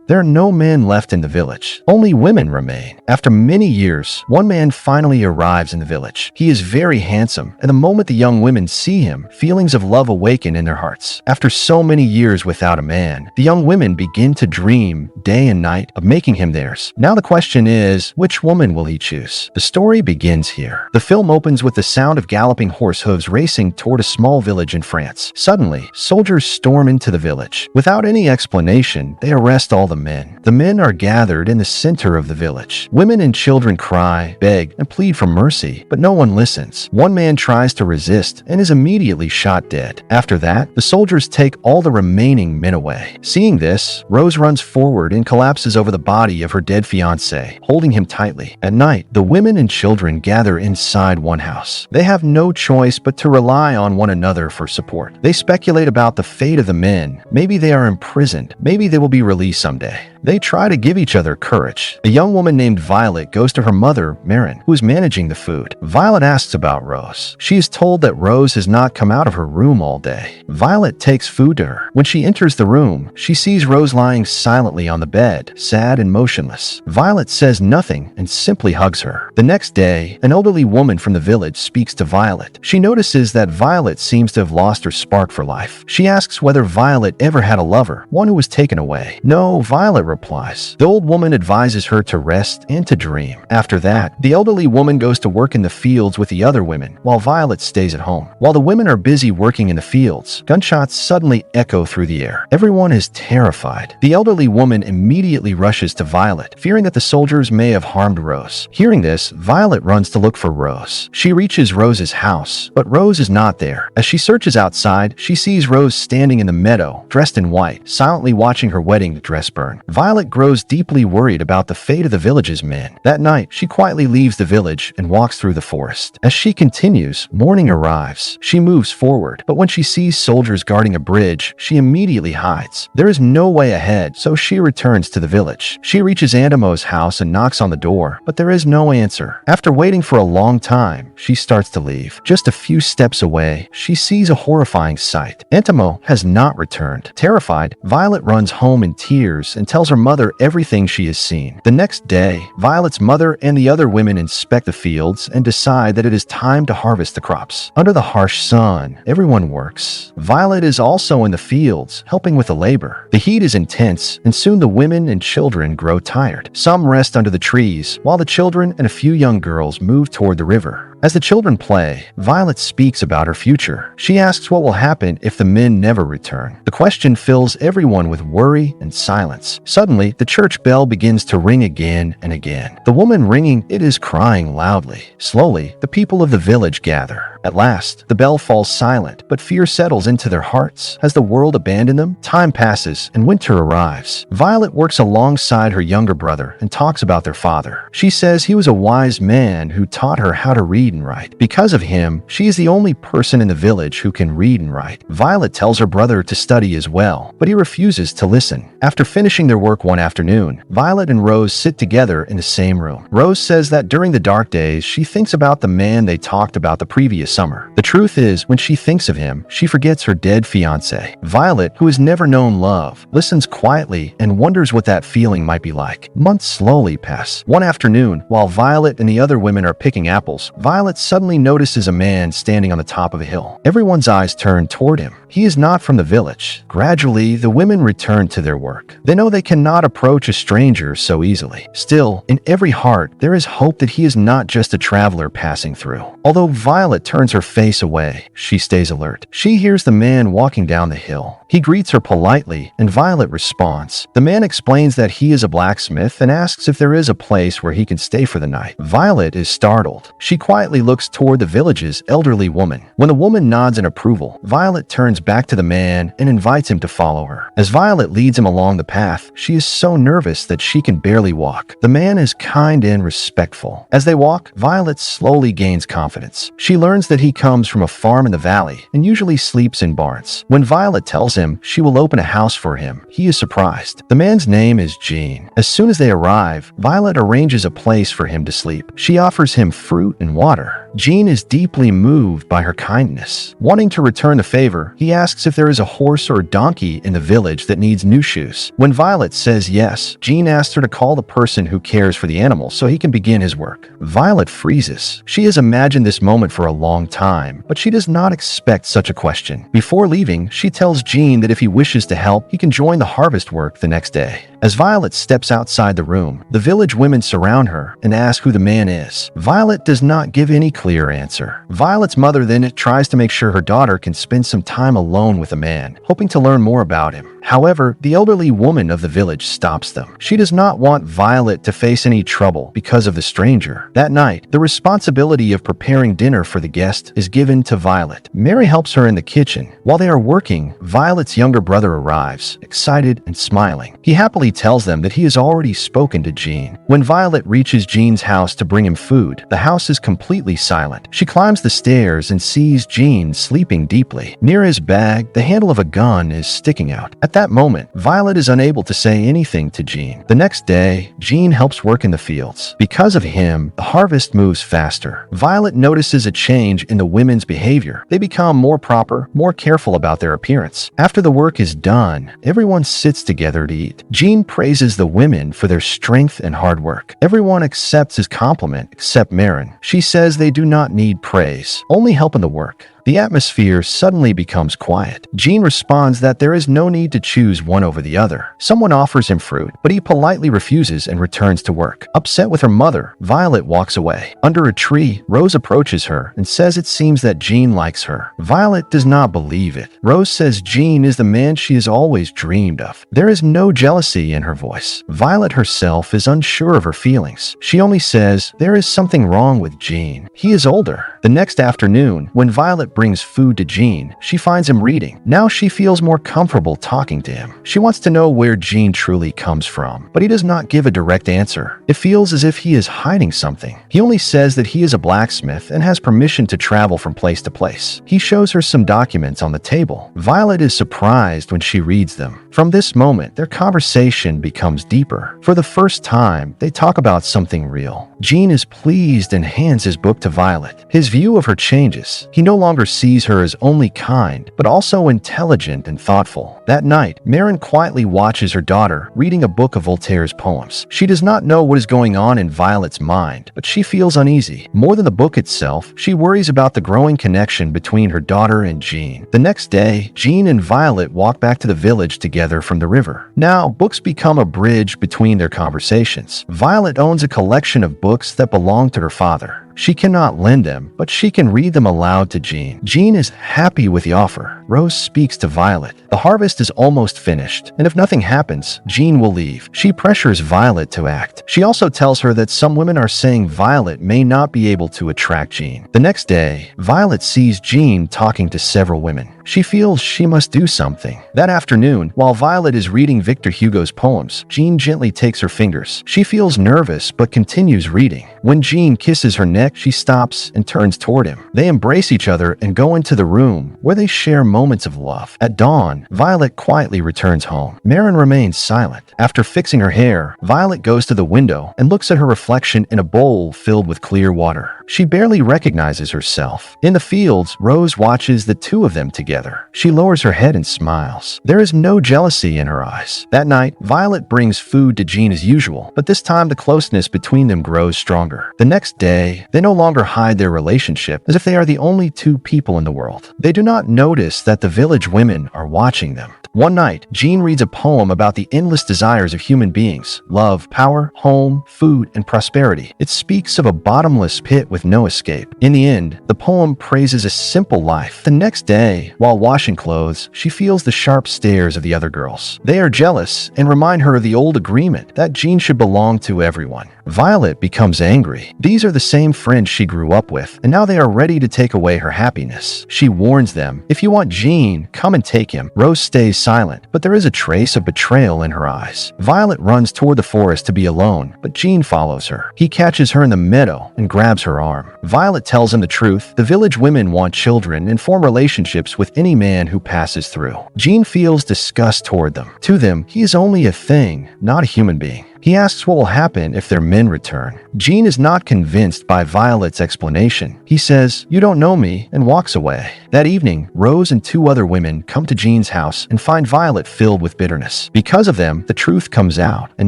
There are no men left in the village. Only women remain. After many years, one man finally arrives in the village. He is very handsome, and the moment the young women see him, feelings of love awaken in their hearts. After so many years without a man, the young women begin to dream day and night of making him theirs. Now the question is, which woman will he choose? The story begins here. The film opens with the sound of galloping horse hooves racing toward a small village in France. Suddenly, soldiers storm into the village. Without any explanation, they arrest all the men. The men are gathered in the center of the village. Women and children cry, beg, and plead for mercy, but no one listens. One man tries to resist and is immediately shot dead. After that, the soldiers take all the remaining men away. Seeing this, Rose runs forward and collapses over the body of her dead fiancé, holding him tightly. At night, the women and children gather inside one house. They have no choice but to rely on one another for support. They speculate about the fate of the men. Maybe they are imprisoned. Maybe they will be released someday. They try to give each other courage. A young woman named Violet goes to her mother, Marin, who is managing the food. Violet asks about Rose. She is told that Rose has not come out of her room all day. Violet takes food to her. When she enters the room, she sees Rose lying silently on the bed, sad and motionless. Violet says nothing and simply hugs her. The next day, an elderly woman from the village speaks to Violet. She notices that Violet seems to have lost her spark for life. She asks whether Violet ever had a lover, one who was taken away. No, Violet replies. The old woman advises her to rest and to dream. After that, the elderly woman goes to work in the fields with the other women, while Violet stays at home. While the women are busy working in the fields, gunshots suddenly echo through the air. Everyone is terrified. The elderly woman immediately rushes to Violet, fearing that the soldiers may have harmed Rose. Hearing this, Violet runs to look for Rose. She reaches Rose's house, but Rose is not there. As she searches outside, she sees Rose standing in the meadow, dressed in white, silently watching her wedding dress burn. Violet grows deeply worried about the fate of the village's men. That night, she quietly leaves the village and walks through the forest. As she continues, morning arrives. She moves forward, but when she sees soldiers guarding a bridge, she immediately hides. There is no way ahead, so she returns to the village. She reaches Antimo's house and knocks on the door, but there is no answer. After waiting for a long time, she starts to leave. Just a few steps away, she sees a horrifying sight. Antimo has not returned. Terrified, Violet runs home in tears and tells her mother everything she has seen. The next day, Violet's mother and the other women inspect the fields and decide that it is time to harvest the crops. Under the harsh sun, everyone works. Violet is also in the fields, helping with the labor. The heat is intense, and soon the women and children grow tired. Some rest under the trees, while the children and a few young girls move toward the river. As the children play, Violet speaks about her future. She asks what will happen if the men never return. The question fills everyone with worry and silence. Suddenly, the church bell begins to ring again and again. The woman ringing it is crying loudly. Slowly, the people of the village gather. At last, the bell falls silent, but fear settles into their hearts. Has the world abandoned them? Time passes, and winter arrives. Violet works alongside her younger brother and talks about their father. She says he was a wise man who taught her how to read and write. Because of him, she is the only person in the village who can read and write. Violet tells her brother to study as well, but he refuses to listen. After finishing their work one afternoon, Violet and Rose sit together in the same room. Rose says that during the dark days, she thinks about the man they talked about the previous summer. The truth is, when she thinks of him, she forgets her dead fiancé. Violet, who has never known love, listens quietly and wonders what that feeling might be like. Months slowly pass. One afternoon, while Violet and the other women are picking apples, Violet suddenly notices a man standing on the top of a hill. Everyone's eyes turn toward him. He is not from the village. Gradually, the women return to their work. They know they cannot approach a stranger so easily. Still, in every heart, there is hope that he is not just a traveler passing through. Although Violet turns her face away, she stays alert. She hears the man walking down the hill. He greets her politely, and Violet responds. The man explains that he is a blacksmith and asks if there is a place where he can stay for the night. Violet is startled. She quietly looks toward the village's elderly woman. When the woman nods in approval, Violet turns back to the man and invites him to follow her. As Violet leads him along the path, she is so nervous that she can barely walk. The man is kind and respectful. As they walk, Violet slowly gains confidence. She learns that he comes from a farm in the valley and usually sleeps in barns. When Violet tells him she will open a house for him, he is surprised. The man's name is Jean. As soon as they arrive, Violet arranges a place for him to sleep. She offers him fruit and water. her. Jean is deeply moved by her kindness. Wanting to return the favor, he asks if there is a horse or a donkey in the village that needs new shoes. When Violet says yes, Jean asks her to call the person who cares for the animal so he can begin his work. Violet freezes. She has imagined this moment for a long time, but she does not expect such a question. Before leaving, she tells Jean that if he wishes to help, he can join the harvest work the next day. As Violet steps outside the room, the village women surround her and ask who the man is. Violet does not give any clear answer. Violet's mother then tries to make sure her daughter can spend some time alone with the man, hoping to learn more about him. However, the elderly woman of the village stops them. She does not want Violet to face any trouble because of the stranger. That night, the responsibility of preparing dinner for the guest is given to Violet. Mary helps her in the kitchen. While they are working, Violet's younger brother arrives, excited and smiling. He happily tells them that he has already spoken to Jean. When Violet reaches Jean's house to bring him food, the house is completely silent. She climbs the stairs and sees Jean sleeping deeply. Near his bag, the handle of a gun is sticking out. At that moment, Violet is unable to say anything to Jean. The next day, Jean helps work in the fields. Because of him, the harvest moves faster. Violet notices a change in the women's behavior. They become more proper, more careful about their appearance. After the work is done, everyone sits together to eat. Jean praises the women for their strength and hard work. Everyone accepts his compliment except Marin. She says they do not need praise, only help in the work. The atmosphere suddenly becomes quiet. Jean responds that there is no need to choose one over the other. Someone offers him fruit, but he politely refuses and returns to work. Upset with her mother, Violet walks away. Under a tree, Rose approaches her and says it seems that Jean likes her. Violet does not believe it. Rose says Jean is the man she has always dreamed of. There is no jealousy in her voice. Violet herself is unsure of her feelings. She only says there is something wrong with Jean. He is older. The next afternoon, when Violet brings food to Jean, she finds him reading. Now she feels more comfortable talking to him. She wants to know where Jean truly comes from, but he does not give a direct answer. It feels as if he is hiding something. He only says that he is a blacksmith and has permission to travel from place to place. He shows her some documents on the table. Violet is surprised when she reads them. From this moment, their conversation becomes deeper. For the first time, they talk about something real. Jean is pleased and hands his book to Violet. His view of her changes. He no longer sees her as only kind, but also intelligent and thoughtful. That night, Marin quietly watches her daughter reading a book of Voltaire's poems. She does not know what is going on in Violet's mind, but she feels uneasy. More than the book itself, she worries about the growing connection between her daughter and Jean. The next day, Jean and Violet walk back to the village together from the river. Now, books become a bridge between their conversations. Violet owns a collection of books that belong to her father. She cannot lend them, but she can read them aloud to Jean. Jean is happy with the offer. Rose speaks to Violet. The harvest is almost finished, and if nothing happens, Jean will leave. She pressures Violet to act. She also tells her that some women are saying Violet may not be able to attract Jean. The next day, Violet sees Jean talking to several women. She feels she must do something. That afternoon, while Violet is reading Victor Hugo's poems, Jean gently takes her fingers. She feels nervous but continues reading. When Jean kisses her neck, she stops and turns toward him. They embrace each other and go into the room where they share moments of love. At dawn, Violet quietly returns home. Marin remains silent. After fixing her hair, Violet goes to the window and looks at her reflection in a bowl filled with clear water. She barely recognizes herself. In the fields, Rose watches the two of them together. She lowers her head and smiles. There is no jealousy in her eyes. That night, Violet brings food to Jean as usual, but this time the closeness between them grows stronger. The next day, they no longer hide their relationship as if they are the only two people in the world. They do not notice that the village women are watching them. One night, Jean reads a poem about the endless desires of human beings: love, power, home, food, and prosperity. It speaks of a bottomless pit with no escape. In the end, the poem praises a simple life. The next day, while washing clothes, she feels the sharp stares of the other girls. They are jealous and remind her of the old agreement that Jean should belong to everyone. Violet becomes angry. These are the same friends she grew up with, and now they are ready to take away her happiness. She warns them, "If you want Jean, come and take him." Rose stays silent, but there is a trace of betrayal in her eyes. Violet runs toward the forest to be alone, but Jean follows her. He catches her in the meadow and grabs her arm. Violet tells him the truth. The village women want children and form relationships with any man who passes through. Jean feels disgust toward them. To them, he is only a thing, not a human being. He asks what will happen if their men return. Jean is not convinced by Violet's explanation. He says, "You don't know me," and walks away. That evening, Rose and two other women come to Jean's house and find Violet filled with bitterness. Because of them, the truth comes out, and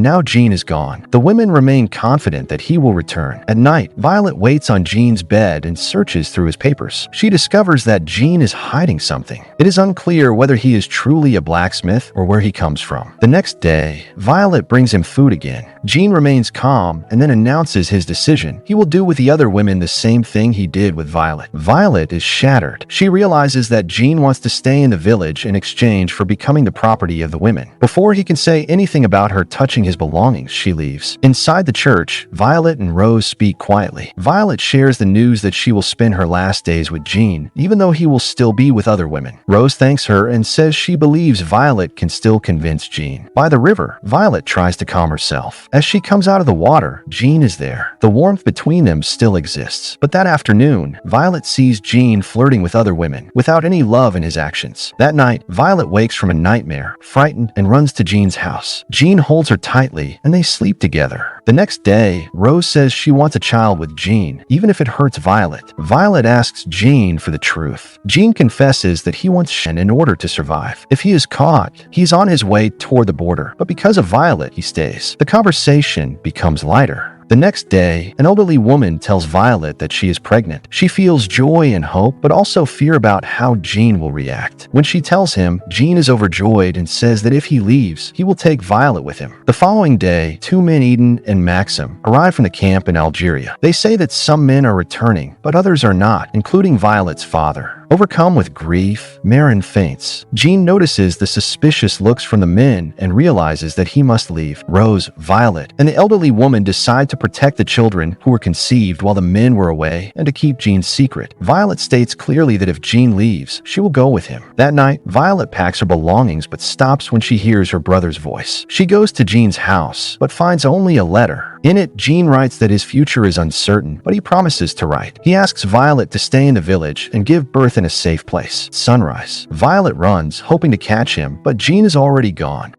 now Jean is gone. The women remain confident that he will return. At night, Violet waits on Jean's bed and searches through his papers. She discovers that Jean is hiding something. It is unclear whether he is truly a blacksmith or where he comes from. The next day, Violet brings him food again. Jean remains calm and then announces his decision. He will do with the other women the same thing he did with Violet. Violet is shattered. She realizes that Jean wants to stay in the village in exchange for becoming the property of the women. Before he can say anything about her touching his belongings, she leaves. Inside the church, Violet and Rose speak quietly. Violet shares the news that she will spend her last days with Jean, even though he will still be with other women. Rose thanks her and says she believes Violet can still convince Jean. By the river, Violet tries to calm herself. As she comes out of the water, Jean is there. The warmth between them still exists. But that afternoon, Violet sees Jean flirting with other women, without any love in his actions. That night, Violet wakes from a nightmare, frightened, and runs to Jean's house. Jean holds her tightly, and they sleep together. The next day, Rose says she wants a child with Jean, even if it hurts Violet. Violet asks Jean for the truth. Jean confesses that he wants Shen in order to survive. If he is caught, he's on his way toward the border, but because of Violet, he stays. The conversation becomes lighter. The next day, an elderly woman tells Violet that she is pregnant. She feels joy and hope, but also fear about how Jean will react. When she tells him, Jean is overjoyed and says that if he leaves, he will take Violet with him. The following day, two men, Eden and Maxim, arrive from the camp in Algeria. They say that some men are returning, but others are not, including Violet's father. Overcome with grief, Marin faints. Jean notices the suspicious looks from the men and realizes that he must leave. Rose, Violet, and the elderly woman decide to protect the children who were conceived while the men were away and to keep Jean's secret. Violet states clearly that if Jean leaves, she will go with him. That night, Violet packs her belongings but stops when she hears her brother's voice. She goes to Jean's house but finds only a letter. In it, Jean writes that his future is uncertain, but he promises to write. He asks Violet to stay in the village and give birth in a safe place. Sunrise. Violet runs, hoping to catch him, but Jean is already gone.